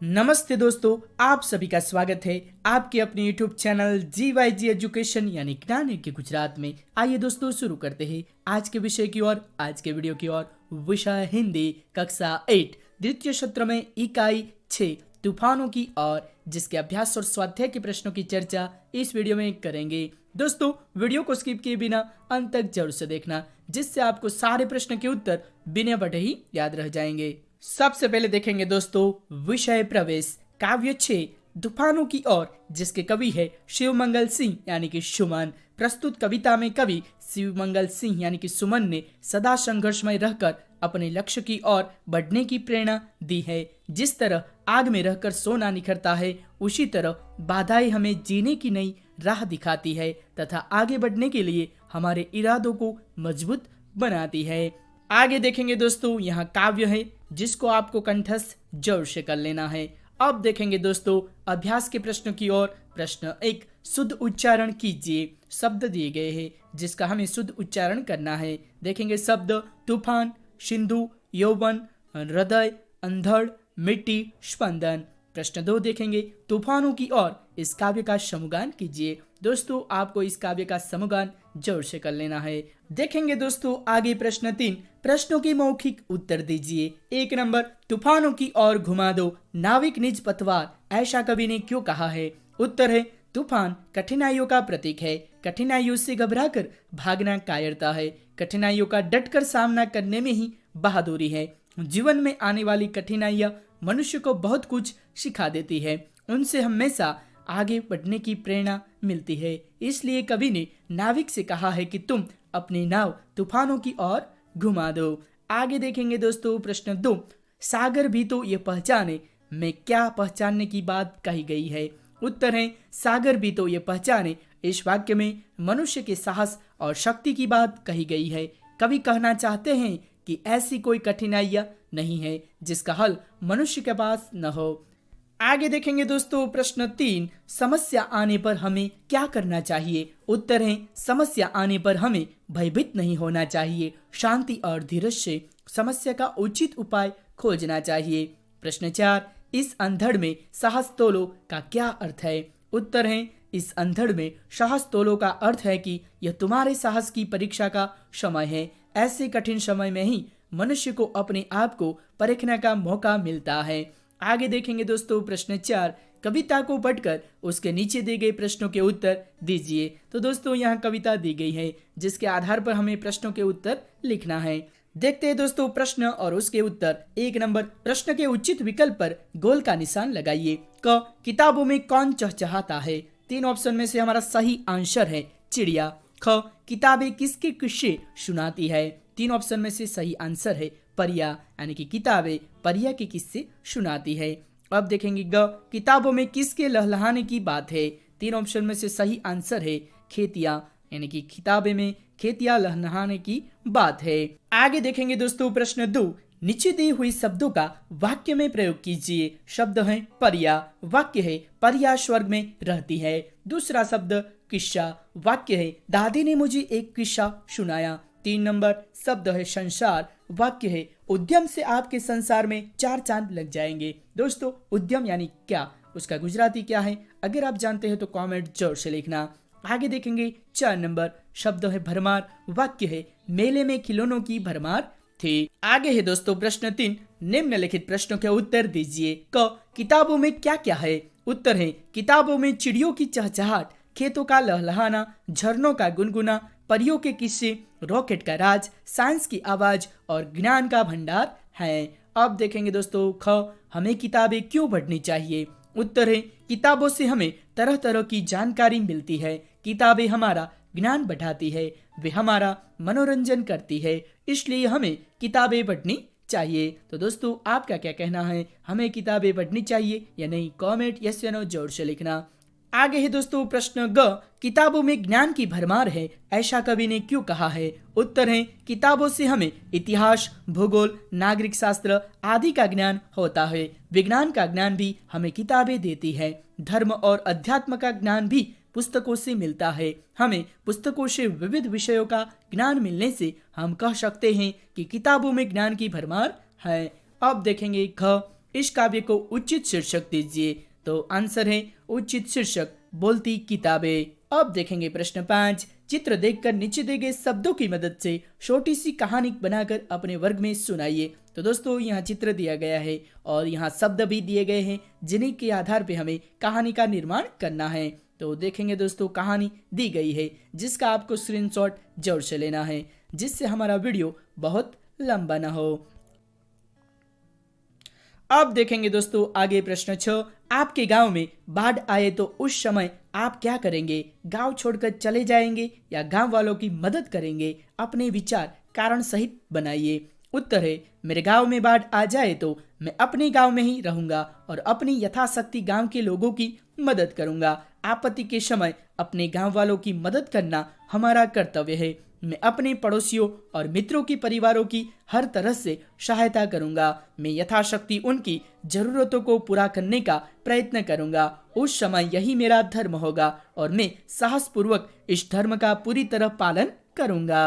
नमस्ते दोस्तों, आप सभी का स्वागत है आपके अपने YouTube चैनल GYG एजुकेशन यानी ज्ञान है कि गुजरात में। आइए दोस्तों शुरू करते हैं आज के विषय की ओर। आज के वीडियो की ओर विषय हिंदी कक्षा 8 द्वितीय सत्र में इकाई 6 तूफानों की और जिसके अभ्यास और स्वाध्याय के प्रश्नों की चर्चा इस वीडियो में करेंगे। दोस्तों वीडियो को स्किप किए बिना अंत तक जरूर से देखना, जिससे आपको सारे प्रश्न के उत्तर बिना पढ़े ही याद रह जाएंगे। सबसे पहले देखेंगे दोस्तों विषय प्रवेश काव्य 6 तूफानों की ओर, जिसके कवि है शिवमंगल सिंह यानी कि सुमन। प्रस्तुत कविता में कवि शिवमंगल सिंह यानी कि सुमन ने सदा संघर्षमय रहकर अपने लक्ष्य की ओर बढ़ने की प्रेरणा दी है। जिस तरह आग में रहकर सोना निखरता है, उसी तरह बाधाएं हमें जीने की नई राह दिखाती है तथा आगे बढ़ने के लिए हमारे इरादों को मजबूत बनाती है। आगे देखेंगे दोस्तों, यहाँ काव्य है जिसको आपको कंठस्थ जरूर से कर लेना है। अब देखेंगे दोस्तों अभ्यास के प्रश्नों की ओर। प्रश्न 1, शुद्ध उच्चारण कीजिए। शब्द दिए गए हैं जिसका हमें शुद्ध उच्चारण करना है। देखेंगे शब्द तूफान, सिंधु, यौवन, हृदय, अंधड़, मिट्टी, स्पंदन। प्रश्न 2 देखेंगे तूफानों की ओर, इस काव्य का समूहगान कीजिए। दोस्तों आपको इस काव्य का समूहगान जरूर से कर लेना है। देखेंगे दोस्तों आगे प्रश्न 3, प्रश्नों के मौखिक उत्तर दीजिए। 1 नंबर, तूफानों की ओर घुमा दो नाविक निज पतवार, ऐसा कवि ने क्यों कहा है? उत्तर है तूफान कठिनाइयों का प्रतीक है। कठिनाइयों से घबराकर भागना कायरता है। कठिनाइयों का डटकर सामना करने में ही बहादुरी है। जीवन में आने वाली कठिनाइयां मनुष्य को बहुत कुछ सिखा देती है। उनसे हमेशा आगे बढ़ने की प्रेरणा मिलती है। इसलिए कवि ने नाविक से कहा है कि तुम अपनी नाव तूफानों की ओर घुमा दो। आगे देखेंगे दोस्तों प्रश्न 2, सागर भी तो ये पहचाने, में क्या पहचानने की बात कही गई है? उत्तर है सागर भी तो ये पहचाने। इस वाक्य में मनुष्य के साहस और शक्ति की बात कही गई है। कवि कहना चाहते हैं कि ऐसी कोई कठिनाइयां नहीं है जिसका हल मनुष्य के पास न हो। आगे देखेंगे दोस्तों प्रश्न 3, समस्या आने पर हमें क्या करना चाहिए? उत्तर है समस्या आने पर हमें भयभीत नहीं होना चाहिए। शांति और धीरज से समस्या का उचित उपाय खोजना चाहिए। प्रश्न 4, इस अंधड़ में साहस तोलो का क्या अर्थ है? उत्तर है इस अंधड़ में साहस तोलो का अर्थ है कि यह तुम्हारे साहस की परीक्षा का समय है। ऐसे कठिन समय में ही मनुष्य को अपने आप को परखने का मौका मिलता है। आगे देखेंगे दोस्तों प्रश्न 4, कविता को पढ़कर उसके नीचे दिए गए प्रश्नों के उत्तर दीजिए। तो दोस्तों यहाँ कविता दी गई है जिसके आधार पर हमें प्रश्नों के उत्तर लिखना है। देखते हैं दोस्तों प्रश्न और उसके उत्तर। 1 नंबर, प्रश्न के उचित विकल्प पर गोल का निशान लगाइए। क, किताबों में कौन चहचहाता है? 3 ऑप्शन में से हमारा सही आंसर है चिड़िया। ख, किताबें किसके किस्से सुनाती है? 3 ऑप्शन में से सही आंसर है परिया, यानी कि किताबें परिया के किस्से सुनाती है। अब देखेंगे ग, किताबों में किसके लहलहाने की बात है? 3 ऑप्शन में से सही आंसर है खेतिया, यानी कि किताबें में खेतिया लहलहाने की बात है। आगे देखेंगे दोस्तों प्रश्न 2, नीचे दी हुई शब्दों का वाक्य में प्रयोग कीजिए। शब्द है परिया, वाक्य है परिया स्वर्ग में रहती है। दूसरा शब्द किस्सा, वाक्य है दादी ने मुझे एक किस्सा सुनाया। 3 नंबर, शब्द है संसार, वाक्य है उद्यम से आपके संसार में 4 चांद लग जाएंगे। दोस्तों उद्यम यानी क्या, उसका गुजराती क्या है? अगर आप जानते हैं तो कमेंट जरूर से लिखना। आगे देखेंगे 4 नंबर, शब्द है भरमार, वाक्य है मेले में खिलौनों की भरमार थी। आगे है दोस्तों प्रश्न 3, निम्नलिखित प्रश्नों के उत्तर दीजिए। क, किताबों में क्या क्या है? उत्तर है किताबों में चिड़ियों की चहचहाट, खेतों का लहलहाना, झरनों का गुनगुना, परियों के किस्से, रॉकेट का राज, साइंस की आवाज और ज्ञान का भंडार है। अब देखेंगे दोस्तों ख, हमें किताबें क्यों पढ़नी चाहिए? उत्तर है किताबों से हमें तरह तरह की जानकारी मिलती है। किताबें हमारा ज्ञान बढ़ाती है, वे हमारा मनोरंजन करती है, इसलिए हमें किताबें पढ़नी चाहिए। तो दोस्तों आपका क्या कहना है, हमें किताबें पढ़नी चाहिए या नहीं? कमेंट यस या नो जरूर से लिखना। आगे है दोस्तों प्रश्न ग, किताबों में ज्ञान की भरमार है, ऐसा कवि ने क्यों कहा है? उत्तर है किताबों से हमें इतिहास, भूगोल, नागरिक शास्त्र आदि का ज्ञान होता है। विज्ञान का ज्ञान भी हमें किताबें देती है। धर्म और अध्यात्म का ज्ञान भी पुस्तकों से मिलता है। हमें पुस्तकों से विविध विषयों का ज्ञान मिलने से हम कह सकते हैं कि किताबों में ज्ञान की भरमार है। अब देखेंगे ख, इस काव्य को उचित शीर्षक दीजिए। तो आंसर है उचित शीर्षक बोलती किताबें। अब देखेंगे प्रश्न 5। चित्र देखकर नीचे दिए गए शब्दों की मदद से छोटी सी कहानी बनाकर अपने वर्ग में सुनाइए। तो दोस्तों यहाँ चित्र दिया गया है और यहाँ शब्द भी दिए गए हैं जिन्हीं के आधार पे हमें कहानी का निर्माण करना है। तो देखेंगे दोस्तों कहानी दी गई है जिसका आपको स्क्रीनशॉट जरूर से लेना है जिससे हमारा वीडियो बहुत लंबा ना हो। अब देखेंगे दोस्तों आगे प्रश्न 6। आपके गांव में बाढ़ आए तो उस समय आप क्या करेंगे? गांव छोड़कर चले जाएंगे या गांव वालों की मदद करेंगे? अपने विचार कारण सहित बनाइए। उत्तर है मेरे गांव में बाढ़ आ जाए तो मैं अपने गांव में ही रहूंगा और अपनी यथाशक्ति गांव के लोगों की मदद करूंगा। आपत्ति के समय अपने गांव वालों की मदद करना हमारा कर्तव्य है। मैं अपने पड़ोसियों और मित्रों की परिवारों की हर तरह से सहायता करूंगा। मैं यथाशक्ति उनकी जरूरतों को पूरा करने का प्रयत्न करूंगा। उस समय यही मेरा धर्म होगा और मैं साहसपूर्वक इस धर्म का पूरी तरह पालन करूंगा।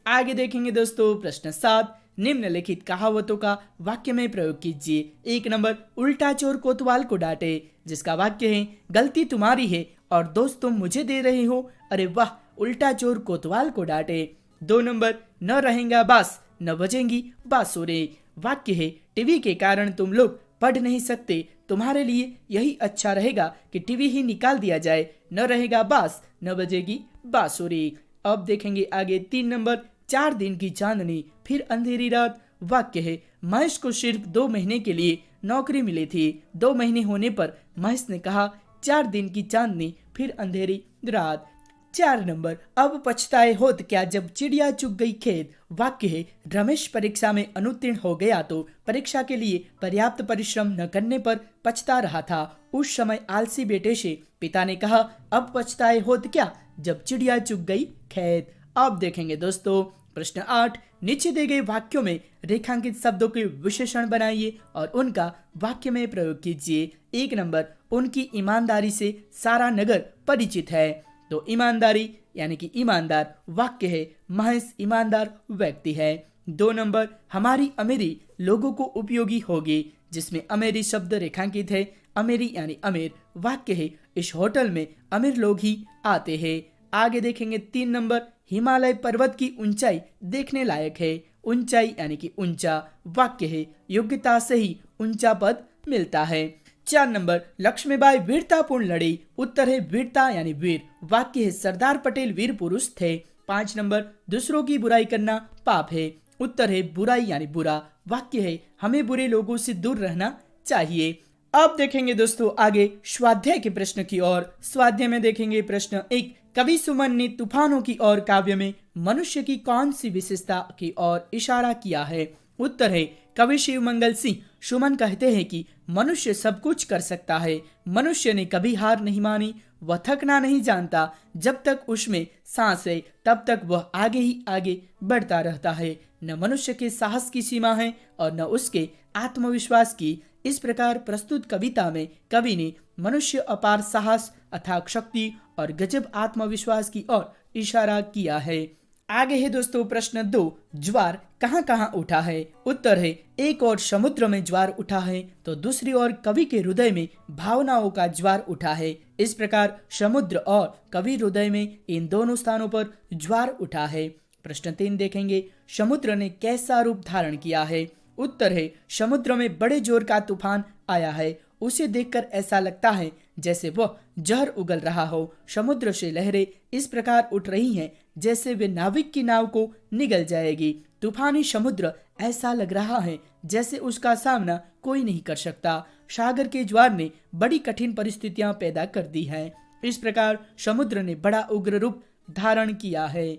आगे देखेंगे दोस्तों प्रश्न 7। निम्नलिखित कहावतों का वाक्य में प्रयोग कीजिए। 1 नंबर उल्टा चोर कोतवाल को डांटे, जिसका वाक्य है गलती तुम्हारी है और दोष तुम मुझे दे रहे हो। अरे वाह, उल्टा चोर कोतवाल को डांटे। 2 नंबर न रहेगा बास न बजेंगी बांसुरी, वाक्य है टीवी के कारण तुम लोग पढ़ नहीं सकते, तुम्हारे लिए यही अच्छा रहेगा कि टीवी ही निकाल दिया जाए। न रहेगा बास न बजेगी बांसुरी। अब देखेंगे आगे 3 नंबर 4 दिन की चांदनी फिर अंधेरी रात, वाक्य है महेश को सिर्फ 2 महीने के लिए नौकरी मिली थी। 2 महीने होने पर महेश ने कहा 4 दिन की चांदनी फिर अंधेरी रात। 4 नंबर अब पछताए होत क्या जब चिड़िया चुग गई खेत, वाक्य है रमेश परीक्षा में अनुत्तीर्ण हो गया तो परीक्षा के लिए पर्याप्त परिश्रम न करने पर पछता रहा था। उस समय आलसी बेटे से पिता ने कहा अब पछताए होत क्या जब चिड़िया चुग गई खेत। अब देखेंगे दोस्तों प्रश्न 8। नीचे दिए गए वाक्यों में रेखांकित शब्दों के विशेषण बनाइए और उनका वाक्य में प्रयोग कीजिए। 1 नंबर उनकी ईमानदारी से सारा नगर परिचित है। तो ईमानदारी यानी कि ईमानदार, वाक्य है महेश ईमानदार व्यक्ति है। 2 नंबर हमारी अमीरी लोगों को उपयोगी होगी, जिसमें अमीरी शब्द रेखांकित है। अमीरी यानी अमीर, वाक्य है इस होटल में अमीर लोग ही आते हैं। आगे देखेंगे 3 नंबर हिमालय पर्वत की ऊंचाई देखने लायक है। ऊंचाई यानी कि ऊंचा, वाक्य है योग्यता से ही ऊंचा पद मिलता है। 4 नंबर लक्ष्मीबाई वीरतापूर्ण लड़ी, उत्तर है वीरता यानी वीर, वाक्य है सरदार पटेल वीर पुरुष थे। 5 नंबर दूसरों की बुराई करना पाप है, उत्तर है बुराई यानी बुरा, वाक्य है हमें बुरे लोगों से दूर रहना चाहिए। अब देखेंगे दोस्तों आगे स्वाध्याय के प्रश्न की ओर। स्वाध्याय में देखेंगे प्रश्न 1। कवि सुमन ने तूफानों की ओर काव्य में मनुष्य की कौन सी विशेषता की ओर इशारा किया है? उत्तर है कवि शिव मंगल सिंह सुमन कहते हैं कि मनुष्य सब कुछ कर सकता है। मनुष्य ने कभी हार नहीं मानी, वह थकना नहीं जानता। जब तक उसमें सांस है तब तक वह आगे ही आगे बढ़ता रहता है। न मनुष्य के साहस की सीमा है और न उसके आत्मविश्वास की। इस प्रकार प्रस्तुत कविता में कवि ने मनुष्य अपार साहस, अथाक शक्ति और गजब आत्मविश्वास की ओर इशारा किया है। आगे है दोस्तों प्रश्न 2। ज्वार कहाँ कहाँ उठा है? उत्तर है एक और समुद्र में ज्वार उठा है तो दूसरी ओर कवि के हृदय में भावनाओं का ज्वार उठा है। इस प्रकार समुद्र और कवि हृदय में इन दोनों स्थानों पर ज्वार उठा है। प्रश्न 3 देखेंगे समुद्र ने कैसा रूप धारण किया है? उत्तर है समुद्र में बड़े जोर का तूफान आया है। उसे देखकर ऐसा लगता है जैसे वह जहर उगल रहा हो। समुद्र से लहरें इस प्रकार उठ रही हैं जैसे वे नाविक की नाव को निगल जाएगी। तूफानी समुद्र ऐसा लग रहा है जैसे उसका सामना कोई नहीं कर सकता। सागर के ज्वार ने बड़ी कठिन परिस्थितियां पैदा कर दी हैं। इस प्रकार समुद्र ने बड़ा उग्र रूप धारण किया है।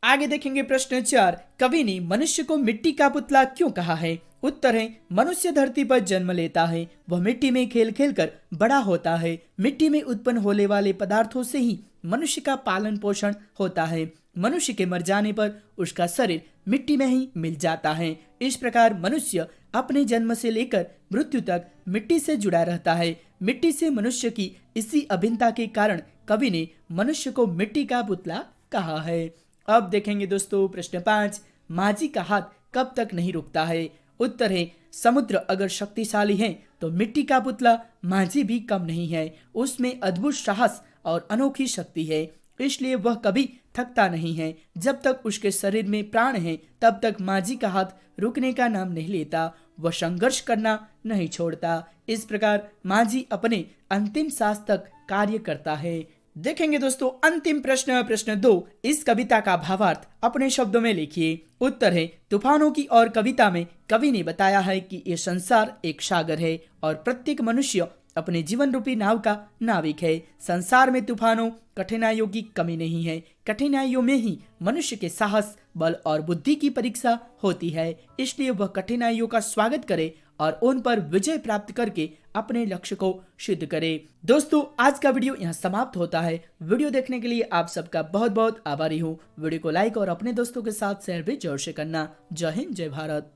आगे देखेंगे प्रश्न 4। कवि ने मनुष्य को मिट्टी का पुतला क्यों कहा है? उत्तर है मनुष्य धरती पर जन्म लेता है, वह मिट्टी में खेल खेल कर बड़ा होता है। मिट्टी में उत्पन्न होने वाले पदार्थों से ही मनुष्य का पालन पोषण होता है। मनुष्य के मर जाने पर उसका शरीर मिट्टी में ही मिल जाता है। इस प्रकार मनुष्य अपने जन्म से लेकर मृत्यु तक मिट्टी से जुड़ा रहता है। मिट्टी से मनुष्य की इसी अभिन्नता के कारण कवि ने मनुष्य को मिट्टी का पुतला कहा है। अब देखेंगे दोस्तों प्रश्न 5। माझी का हाथ कब तक नहीं रुकता है? उत्तर है समुद्र अगर शक्तिशाली है तो मिट्टी का पुतला माझी भी कम नहीं है। उसमें अद्भुत साहस और अनोखी शक्ति है, इसलिए वह कभी थकता नहीं है। जब तक उसके शरीर में प्राण है तब तक माझी का हाथ रुकने का नाम नहीं लेता, वह संघर्ष करना नहीं छोड़ता। इस प्रकार माझी अपने अंतिम सांस तक कार्य करता है। देखेंगे दोस्तों अंतिम प्रश्न, प्रश्न 2, इस कविता का भावार्थ अपने शब्दों में लिखिए। उत्तर है तूफानों की। और कविता में कवि ने बताया है कि ये संसार एक सागर है और प्रत्येक मनुष्य अपने जीवन रूपी नाव का नाविक है। संसार में तूफानों, कठिनाइयों की कमी नहीं है। कठिनाइयों में ही मनुष्य के साहस, बल और बुद्धि की परीक्षा होती है। इसलिए वह कठिनाइयों का स्वागत करे और उन पर विजय प्राप्त करके अपने लक्ष्य को सिद्ध करे। दोस्तों आज का वीडियो यहाँ समाप्त होता है। वीडियो देखने के लिए आप सबका बहुत बहुत आभारी हूँ। वीडियो को लाइक और अपने दोस्तों के साथ शेयर भी जरूर से करना। जय हिंद, जय भारत।